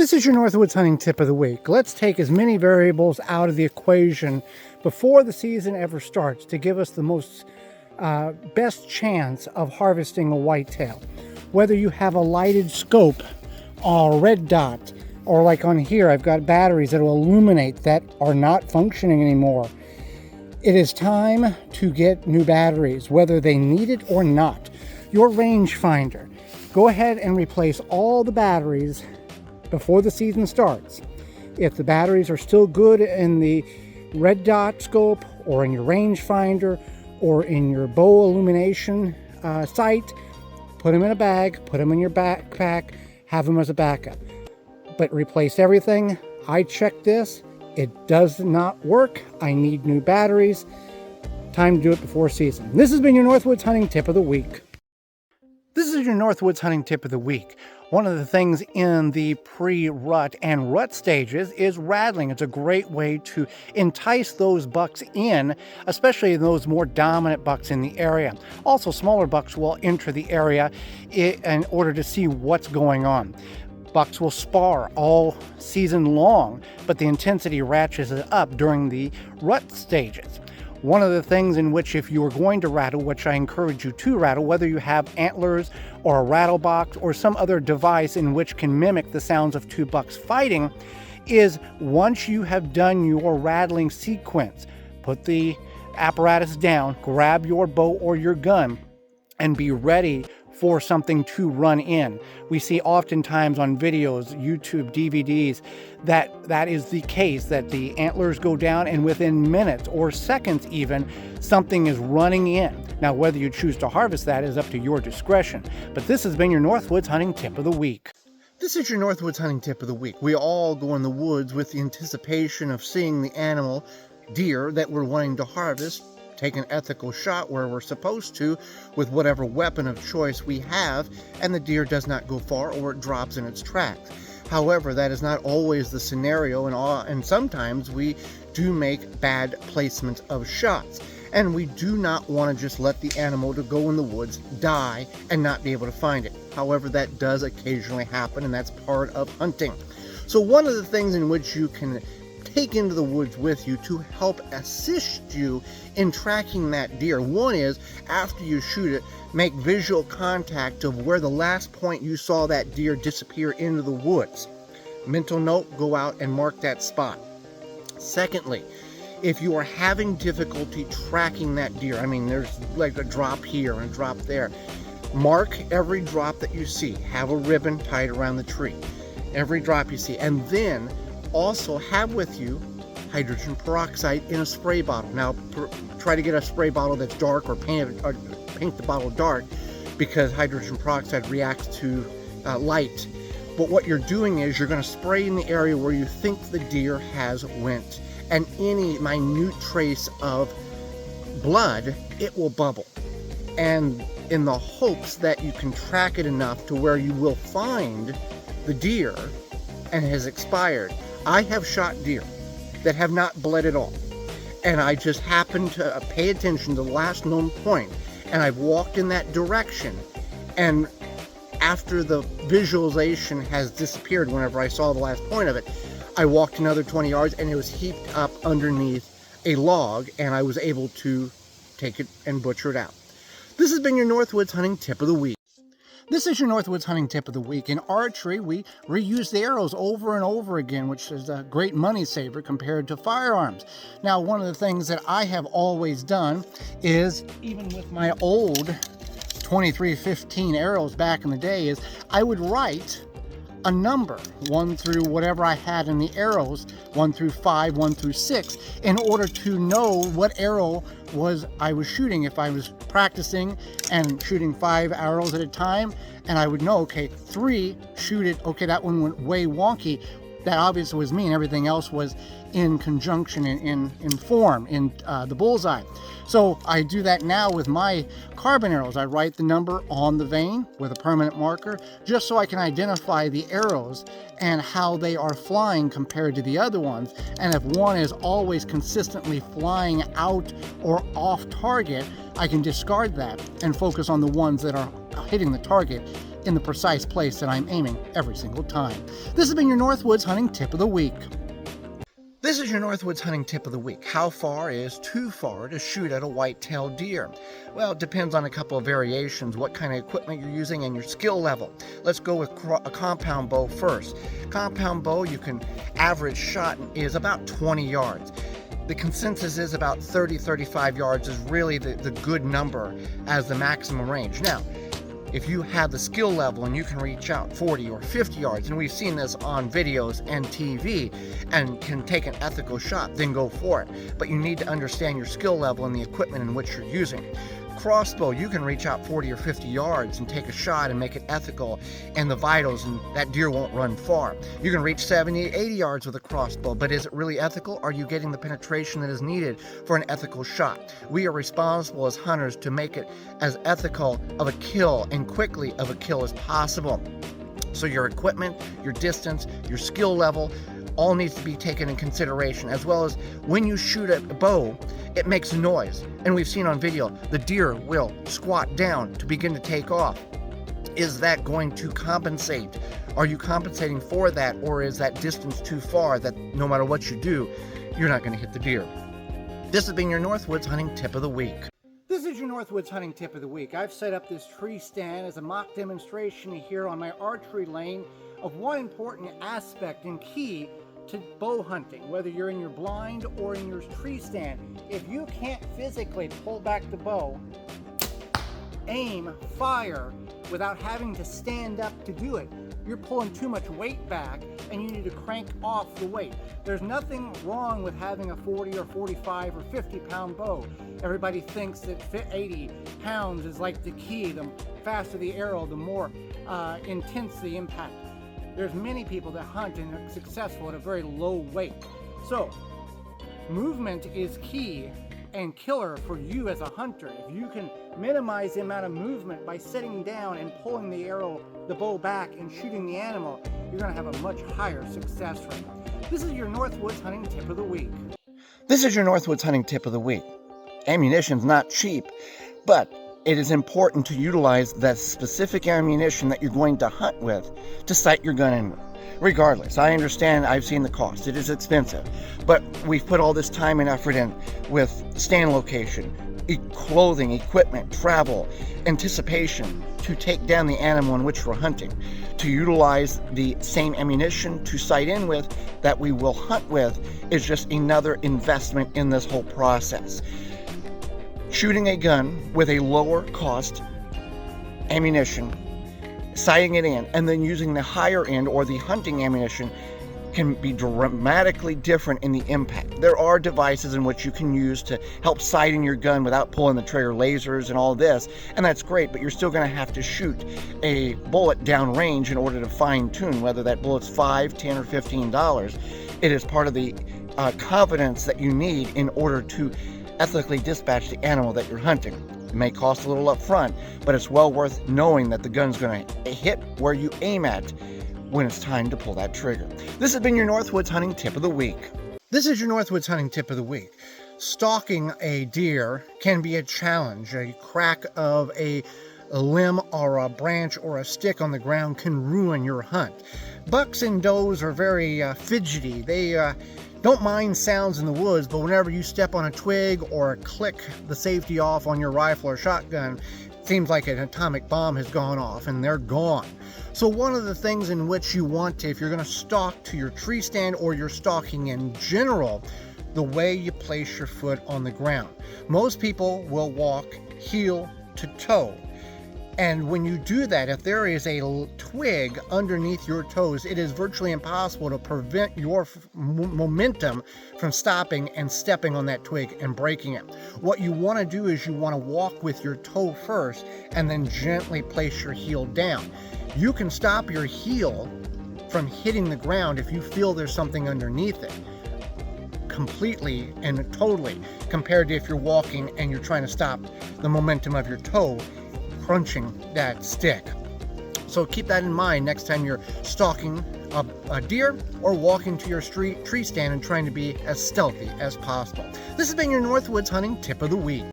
This is your Northwoods hunting tip of the week. Let's take as many variables out of the equation before the season ever starts to give us the most best chance of harvesting a whitetail. Whether you have a lighted scope or a red dot, or like on here, I've got batteries that will illuminate that are not functioning anymore. It is time to get new batteries, whether they need it or not. Your rangefinder, go ahead and replace all the batteries before the season starts. If the batteries are still good in the red dot scope or in your rangefinder or in your bow illumination sight, put them in a bag, put them in your backpack, have them as a backup. But replace everything. I checked this, it does not work. I need new batteries. Time to do it before season. This has been your Northwoods hunting tip of the week. This is your Northwoods hunting tip of the week. One of the things in the pre-rut and rut stages is rattling. It's a great way to entice those bucks in, especially those more dominant bucks in the area. Also, smaller bucks will enter the area in order to see what's going on. Bucks will spar all season long, but the intensity ratchets up during the rut stages. One of the things in which, if you are going to rattle, which I encourage you to rattle, whether you have antlers or a rattle box or some other device in which can mimic the sounds of two bucks fighting, is once you have done your rattling sequence, put the apparatus down, grab your bow or your gun, and be ready for something to run in. We see oftentimes on videos, YouTube, DVDs, that is the case, that the antlers go down and within minutes or seconds even, something is running in. Now, whether you choose to harvest that is up to your discretion. But this has been your Northwoods hunting tip of the week. This is your Northwoods hunting tip of the week. We all go in the woods with the anticipation of seeing the animal, deer, that we're wanting to harvest, take an ethical shot where we're supposed to with whatever weapon of choice we have, and the deer does not go far or it drops in its tracks. However, that is not always the scenario, and sometimes we do make bad placements of shots, and we do not want to just let the animal to go in the woods, die, and not be able to find it. However, that does occasionally happen, and that's part of hunting. So one of the things in which you can take into the woods with you to help assist you in tracking that deer. One is, after you shoot it, make visual contact of where the last point you saw that deer disappear into the woods. Mental note, go out and mark that spot. Secondly, if you are having difficulty tracking that deer, I mean, there's like a drop here and a drop there, mark every drop that you see. Have a ribbon tied around the tree. Every drop you see. And then also have with you hydrogen peroxide in a spray bottle. Now, try to get a spray bottle that's dark, or paint the bottle dark, because hydrogen peroxide reacts to light. But what you're doing is you're going to spray in the area where you think the deer has went, and any minute trace of blood, it will bubble, and in the hopes that you can track it enough to where you will find the deer and has expired. I have shot deer that have not bled at all, and I just happened to pay attention to the last known point, and I've walked in that direction, and after the visualization has disappeared, whenever I saw the last point of it, I walked another 20 yards and it was heaped up underneath a log, and I was able to take it and butcher it out. This has been your Northwoods hunting tip of the week. This is your Northwoods hunting tip of the week. In archery, we reuse the arrows over and over again, which is a great money saver compared to firearms. Now, one of the things that I have always done is, even with my old 2315 arrows back in the day, is I would write a number, 1 through whatever I had in the arrows, 1 through 5, 1 through 6, in order to know what arrow I was shooting. If I was practicing and shooting 5 arrows at a time, and I would know, okay, 3, shoot it, okay, that one went way wonky, that obviously was me, and everything else was in conjunction, in form, in the bullseye. So I do that now with my carbon arrows. I write the number on the vein with a permanent marker, just so I can identify the arrows and how they are flying compared to the other ones. And if one is always consistently flying out or off target, I can discard that and focus on the ones that are hitting the target in the precise place that I'm aiming every single time. This has been your Northwoods Hunting Tip of the Week. This is your Northwoods Hunting Tip of the Week. How far is too far to shoot at a white-tailed deer? Well, it depends on a couple of variations, what kind of equipment you're using and your skill level. Let's go with a compound bow first. Compound bow, you can average shot is about 20 yards. The consensus is about 30-35 yards is really the good number as the maximum range. Now, if you have the skill level and you can reach out 40 or 50 yards, and we've seen this on videos and TV, and can take an ethical shot, then go for it. But you need to understand your skill level and the equipment in which you're using. Crossbow, you can reach out 40 or 50 yards and take a shot and make it ethical and the vitals, and that deer won't run far. You can reach 70, 80 yards with a crossbow, but is it really ethical? Are you getting the penetration that is needed for an ethical shot? We are responsible as hunters to make it as ethical of a kill and quickly of a kill as possible. So your equipment, your distance, your skill level, all needs to be taken in consideration, as well as when you shoot a bow, it makes a noise. And we've seen on video, the deer will squat down to begin to take off. Is that going to compensate? Are you compensating for that, or is that distance too far that no matter what you do, you're not going to hit the deer? This has been your Northwoods Hunting Tip of the Week. This is your Northwoods Hunting Tip of the Week. I've set up this tree stand as a mock demonstration here on my archery lane of one important aspect and key to bow hunting, whether you're in your blind or in your tree stand. If you can't physically pull back the bow, aim, fire without having to stand up to do it, you're pulling too much weight back and you need to crank off the weight. There's nothing wrong with having a 40 or 45 or 50 pound bow. Everybody thinks that 80 pounds is like the key. The faster the arrow, the more intense the impact. There's many people that hunt and are successful at a very low weight. So, movement is key and killer for you as a hunter. If you can minimize the amount of movement by sitting down and pulling the bow back and shooting the animal, you're going to have a much higher success rate. This is your Northwoods Hunting Tip of the Week. This is your Northwoods Hunting Tip of the Week. Ammunition's not cheap, but it is important to utilize that specific ammunition that you're going to hunt with to sight your gun in. Regardless, I understand, I've seen the cost. It is expensive, but we've put all this time and effort in with stand location, clothing, equipment, travel, anticipation to take down the animal in which we're hunting, to utilize the same ammunition to sight in with that we will hunt with is just another investment in this whole process. Shooting a gun with a lower cost ammunition, sighting it in, and then using the higher end or the hunting ammunition can be dramatically different in the impact. There are devices in which you can use to help sight in your gun without pulling the trigger, lasers and all this, and that's great, but you're still going to have to shoot a bullet down range in order to fine tune, whether that bullet's $5, $10, or $15. It is part of the confidence that you need in order to ethically dispatch the animal that you're hunting. It may cost a little up front, but it's well worth knowing that the gun's going to hit where you aim at when it's time to pull that trigger. This has been your Northwoods Hunting Tip of the Week. This is your Northwoods Hunting Tip of the Week. Stalking a deer can be a challenge. A crack of a limb or a branch or a stick on the ground can ruin your hunt. Bucks and does are very fidgety. They don't mind sounds in the woods, but whenever you step on a twig or click the safety off on your rifle or shotgun, it seems like an atomic bomb has gone off and they're gone. So one of the things in which you want to, if you're going to stalk to your tree stand or you're stalking in general, the way you place your foot on the ground. Most people will walk heel to toe. And when you do that, if there is a twig underneath your toes, it is virtually impossible to prevent your momentum from stopping and stepping on that twig and breaking it. What you want to do is you want to walk with your toe first and then gently place your heel down. You can stop your heel from hitting the ground if you feel there's something underneath it, completely and totally, compared to if you're walking and you're trying to stop the momentum of your toe crunching that stick. So keep that in mind next time you're stalking a deer or walking to your tree stand and trying to be as stealthy as possible. This has been your Northwoods Hunting Tip of the Week.